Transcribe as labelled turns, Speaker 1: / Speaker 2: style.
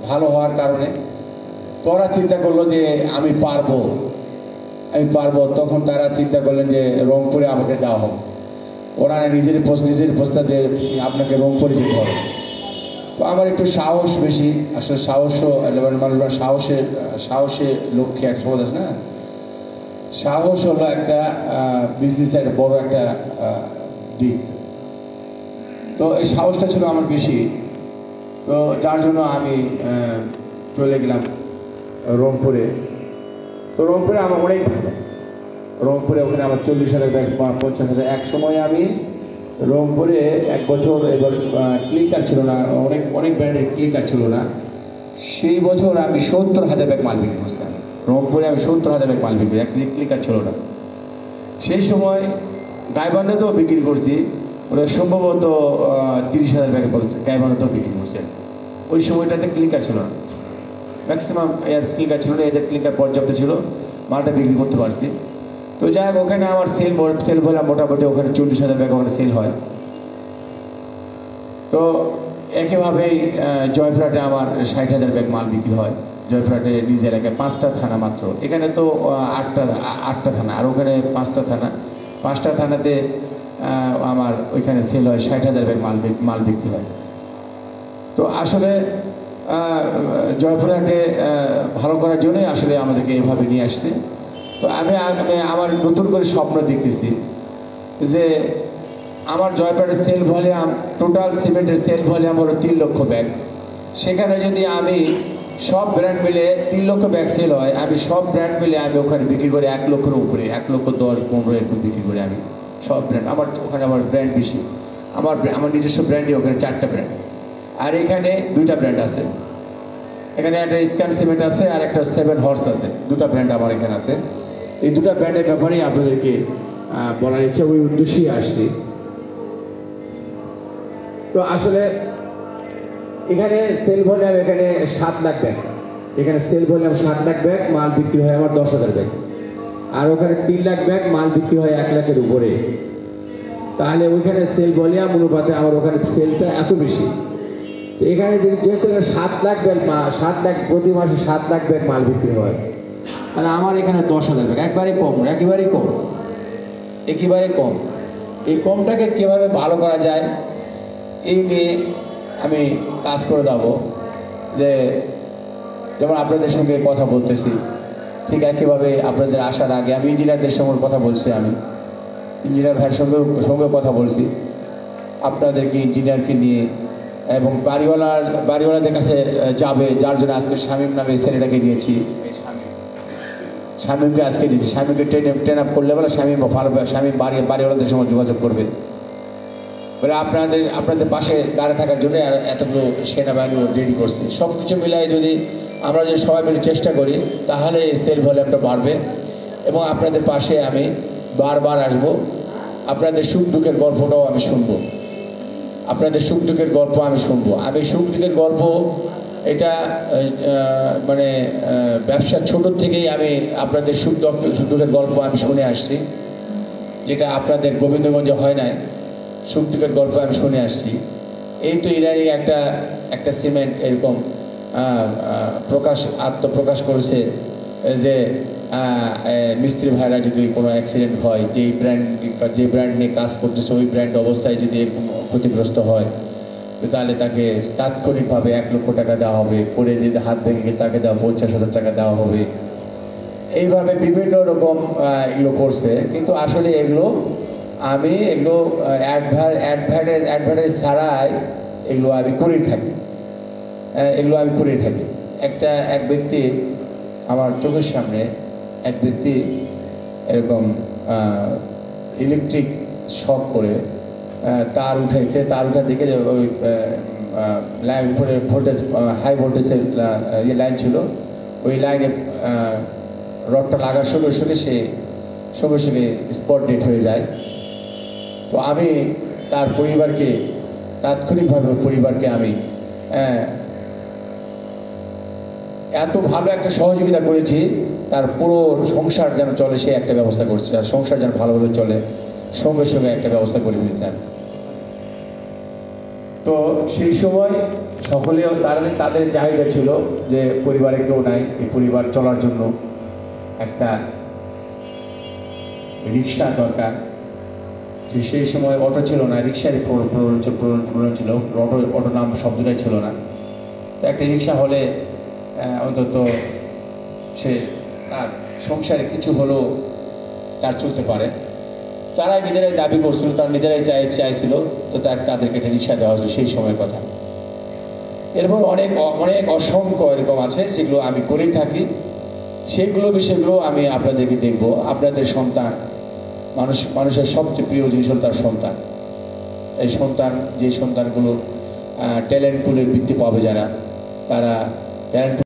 Speaker 1: ভালো হওয়ার কারণে ওরা চিন্তা করলো যে আমি পারবো। তখন তারা চিন্তা করলেন যে রংপুরে আমাকে দেওয়া হোক। ওরা নিজের প্রস্তাব যে আপনাকে রংপুরে যেতে হবে। তো আমার একটু সাহস বেশি, আসলে মানুষ সাহসে লক্ষ্যে এক সহজ আছে না। সাহস হলো একটা বিজনেসের বড় একটা দিক। তো এই সাহসটা ছিল আমার বেশি। তো যার জন্য আমি চলে গেলাম রংপুরে। তো রংপুরে আমার অনেক ভালো। রংপুরে ওখানে আমার 40,000 ব্যাগ 50,000। এক সময় আমি রংপুরে 1 বছর, এবার ক্লিকার ছিল না, অনেক ব্র্যান্ডের ক্লিকার ছিল না। সেই বছর আমি 70,000 ব্যাগ মাল বিক্রি করছিলাম রংপুরে। আমি 70,000 ব্যাগ মাল বিক্রি, এক ক্লিকার ছিল না। সেই সময় গাইবান্ধাতেও বিক্রি করছি, ওরা সম্ভবত 30,000 ব্যাগে গাইবান্ধাতেও বিক্রি করছে। ওই সময়টাতে ক্লিকার ছিল না, ম্যাক্সিমাম এর ক্লিকার ছিল না, এদের ক্লিকার পর্যাপ্ত ছিল, মালটা বিক্রি করতে পারছি। তো যাই হোক, ওখানে আমার সেল বলে মোটামুটি ওখানে 40,000 ব্যাগ ওখানে সেল হয়। তো একইভাবেই জয়পুরহাটে আমার 60,000 ব্যাগ মাল বিক্রি হয়। জয়পুরহাটে নিজ এলাকায় 5টা থানা মাত্র, এখানে তো 8টা থানা, আর ওখানে 5টা থানা। 5টা থানাতে আমার ওইখানে সেল হয় 60,000 ব্যাগ মাল বিক্রি হয়। তো আসলে জয়পুরহাটে ভালো করার জন্যই আসলে আমাদেরকে এইভাবে নিয়ে আসছে। তো আমি আমার নতুন করে স্বপ্ন দেখতেছি যে আমার জয়পুরহাটের সেল ভলিউম, টোটাল সিমেন্টের সেল ভলিউম হলো 3 লক্ষ ব্যাগ। সেখানে যদি আমি সব ব্র্যান্ড মিলে 3 লক্ষ ব্যাগ সেল হয়, আমি সব ব্র্যান্ড মিলে আমি ওখানে বিক্রি করি 1 লক্ষের উপরে, 1,10,15 এরকম বিক্রি করি আমি সব ব্র্যান্ড। ওখানে আমার ব্র্যান্ড বেশি, আমার নিজস্ব ব্র্যান্ডই ওখানে 4টা ব্র্যান্ড, আর এখানে 2টা ব্র্যান্ড আছে। এখানে একটা স্ক্যান সিমেন্ট আছে আর একটা 7 হর্স আছে, 2টা ব্র্যান্ড আমার এখানে আছে। এই 2টা ব্র্যান্ডের ব্যাপারেই আপনাদেরকে বলার ইচ্ছা, ওই উদ্দেশ্যেই আসছি। তো আসলে এখানে সেল ভলিউম এখানে 7 লাখ ব্যাগ, এখানে সেল ভলিউম 7 লাখ ব্যাগ, মাল বিক্রি হয় আমার 10,000 ব্যাগ। আর ওখানে 3 লাখ ব্যাগ, মাল বিক্রি হয় 1 লাখের উপরে। তাহলে ওইখানে সেল ভলিউম অনুপাতে আমার ওখানে সেলটা এত বেশি। এখানে যেহেতু 7 লাখ ব্যাগ, 7 লাখ প্রতি মাসে 7 লাখ ব্যাগ মাল বিক্রি হয়, আর আমার এখানে 10,000 ব্যাগ, একেবারেই কম। এই কমটাকে কীভাবে ভালো করা যায় এই নিয়ে আমি কাজ করে যাবো। যে যেমন আপনাদের সঙ্গে কথা বলতেছি, ঠিক একইভাবে আপনাদের আসার আগে আমি ইঞ্জিনিয়ারদের সঙ্গে কথা বলছি, আমি ইঞ্জিনিয়ার ভাইয়ের সঙ্গে কথা বলছি আপনাদেরকে, ইঞ্জিনিয়ারকে নিয়ে, এবং বাড়িওয়ালাদের কাছে যাবে, যার জন্য আজকে শামীম নামে ছেলেটাকে নিয়েছি। শামীমকে আজকে নিয়েছি, শামীমকে ট্রেন আপ করলে বলে শামীম বাড়িওয়ালাদের সঙ্গে যোগাযোগ করবে বলে আপনাদের পাশে দাঁড়িয়ে থাকার জন্য আর এতগুলো সেনাবাহিনী রেডি করছে। সব কিছু মিলাই যদি আমরা যদি সবাই মিলে চেষ্টা করি, তাহলে এই সেল ভলিউমটা বাড়বে এবং আপনাদের পাশে আমি বারবার আসবো। আপনাদের সুখ দুঃখের গল্পটাও আমি শুনবো, সুখ দুঃখের গল্প এটা মানে ব্যবসা ছোট থেকেই আমি আপনাদের সুখ দুঃখের গল্প আমি শুনে আসছি, যেটা আপনাদের গোবিন্দগঞ্জে হয় নাই। সুখ দুঃখের গল্প আমি শুনে আসছি। এই তো ইরানি একটা সিমেন্ট এরকম আত্মপ্রকাশ করেছে যে মিস্ত্রি ভাইরা যদি কোনো অ্যাক্সিডেন্ট হয়, যে ব্র্যান্ড নিয়ে কাজ করতেছে ওই ব্র্যান্ড অবস্থায় যদি এরকম ক্ষতিগ্রস্ত হয়, তাহলে তাকে তাৎক্ষণিকভাবে 1 লক্ষ টাকা দেওয়া হবে, পরে যদি হাত ভেঙে তাকে দেওয়া 50,000 টাকা দেওয়া হবে। এইভাবে বিভিন্ন রকম এগুলো করছে, কিন্তু আসলে এগুলো অ্যাডভার্টাইজ ছাড়াই এগুলো আমি করেই থাকি। এক ব্যক্তি আমার চোখের সামনে, এক ব্যক্তি এরকম ইলেকট্রিক শক করে তার উঠা দেখে ওই লাইন উপরে ভোল্টেজ, হাই ভোল্টেজের লাইন ছিল, ওই লাইনে রডটা লাগার সঙ্গে সঙ্গে স্পট ডেট হয়ে যায়। তো আমি তার পরিবারকে তাৎক্ষণিকভাবে আমি এত ভালো একটা সহযোগিতা করেছি, তার পুরো সংসার যেন চলে সে একটা ব্যবস্থা করছে, আর সংসার যেন ভালোভাবে চলে সঙ্গে একটা ব্যবস্থা করে দিয়েছেন। তো সেই সময় সকলেও তাদের চাহিদা ছিল যে পরিবারে কেউ নাই, এই পরিবার চলার জন্য একটা রিক্সা দরকার। সেই সময় অটো ছিল না, রিক্সারই প্রয়োজন ছিল, অটো নাম শব্দটাই ছিল না। তো একটা রিক্সা হলে অন্তত সে তার সংসারে কিছু হলেও তার চলতে পারে। তারাই নিজেরাই দাবি করছিল, তারা নিজেরাই চাইছিল, তো তাদেরকে একটা রিক্সা দেওয়া হয়েছিল সেই সময়ের কথা। এরপর অনেক অনেক অসংখ্য এরকম আছে যেগুলো আমি করেই থাকি, সেইগুলো বিষয়গুলো আমি আপনাদেরকে দেখব। আপনাদের সন্তান, মানুষের সবচেয়ে প্রিয় জিনিস হল তার সন্তান। এই সন্তান, যে সন্তানগুলো ট্যালেন্ট পুলে বৃত্তি পাবে, যারা তারা ট্যালেন্ট